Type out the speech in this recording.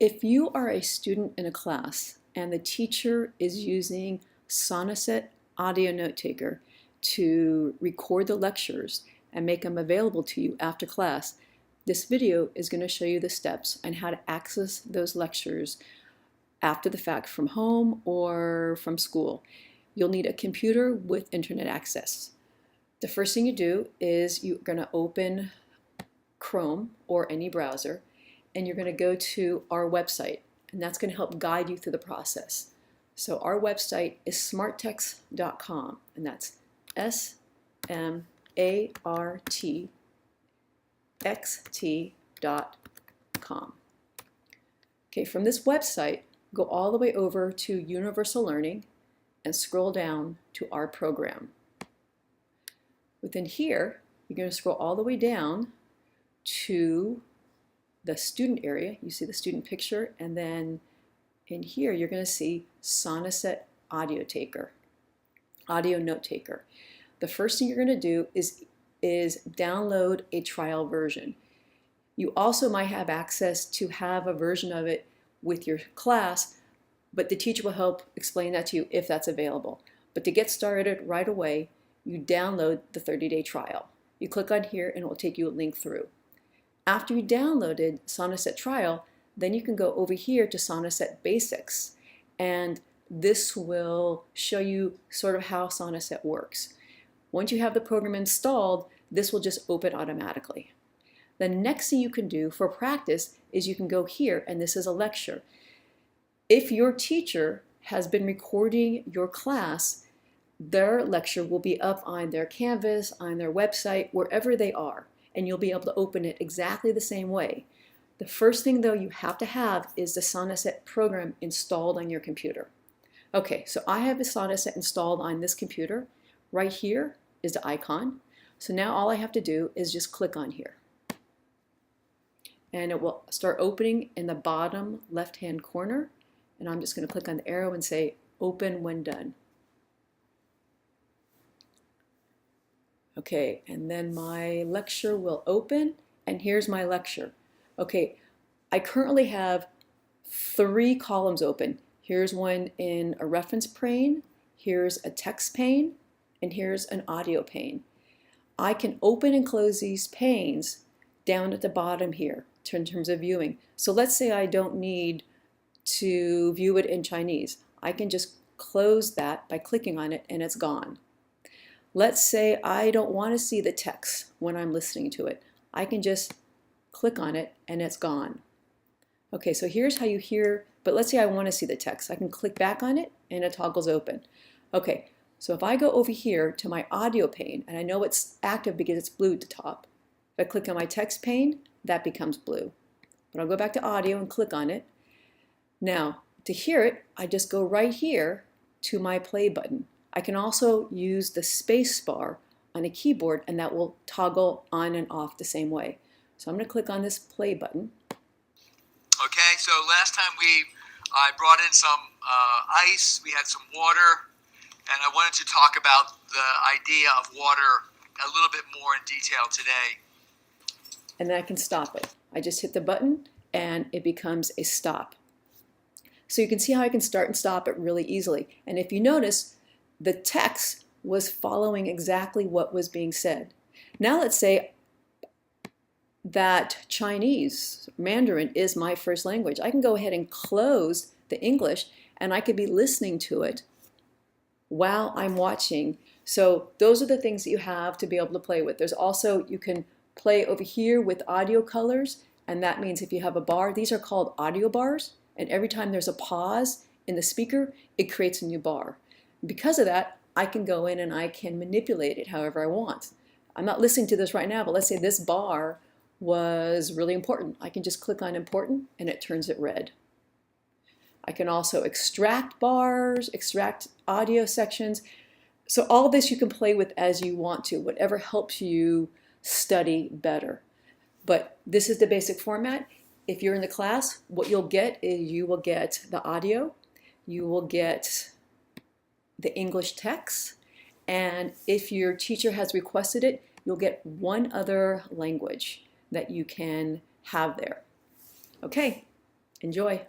If you are a student in a class and the teacher is using Sonocent audio note taker to record the lectures and make them available to you after class, this video is going to show you the steps on how to access those lectures after the fact from home or from school. You'll need a computer with internet access. The first thing you do is you're going to open Chrome or any browser, and you're going to go to our website, and that's going to help guide you through the process. So our website is smarttext.com, and that's smarttext.com. Okay, from this website, go all the way over to Universal Learning and scroll down to our program. Within here, you're going to scroll all the way down to the student area. You see the student picture, and then in here you're going to see Sonocent audio note taker. The first thing you're going to do is download a trial version. You also might have access to have a version of it with your class, but the teacher will help explain that to you if that's available. But to get started right away, you download the 30-day trial. You click on here and it will take you a link through. After you downloaded Sonocent Trial, then you can go over here to Sonocent Basics, and this will show you sort of how Sonocent works. Once you have the program installed, this will just open automatically. The next thing you can do for practice is you can go here, and this is a lecture. If your teacher has been recording your class, their lecture will be up on their Canvas, on their website, wherever they are, and you'll be able to open it exactly the same way. The first thing though you have to have is the Sonocent program installed on your computer. Okay, so I have the Sonocent installed on this computer. Right here is the icon. So now all I have to do is just click on here. And it will start opening in the bottom left-hand corner. And I'm just going to click on the arrow and say open when done. Okay, and then my lecture will open, and here's my lecture. Okay, I currently have 3 columns open. Here's one in a reference pane, here's a text pane, and here's an audio pane. I can open and close these panes down at the bottom here in terms of viewing. So let's say I don't need to view it in Chinese. I can just close that by clicking on it and it's gone. Let's say I don't want to see the text when I'm listening to it. I can just click on it and it's gone. Okay, so here's how you hear, but let's say I want to see the text. I can click back on it and it toggles open. Okay, so if I go over here to my audio pane, and I know it's active because it's blue at the top. If I click on my text pane, that becomes blue. But I'll go back to audio and click on it. Now, to hear it, I just go right here to my play button. I can also use the space bar on a keyboard, and that will toggle on and off the same way. So I'm going to click on this play button. Okay, so last time I brought in some ice, we had some water, and I wanted to talk about the idea of water a little bit more in detail today. And then I can stop it. I just hit the button and it becomes a stop. So you can see how I can start and stop it really easily. And if you notice, the text was following exactly what was being said. Now let's say that Chinese, Mandarin, is my first language. I can go ahead and close the English and I could be listening to it while I'm watching. So those are the things that you have to be able to play with. There's also, you can play over here with audio colors, and that means if you have a bar, these are called audio bars, and every time there's a pause in the speaker, it creates a new bar. Because of that, I can go in and I can manipulate it however I want. I'm not listening to this right now, but let's say this bar was really important. I can just click on important and it turns it red. I can also extract bars, extract audio sections. So all this you can play with as you want to, whatever helps you study better. But this is the basic format. If you're in the class, what you'll get is you will get the audio, you will get the English text, and if your teacher has requested it, you'll get one other language that you can have there. Okay, Enjoy!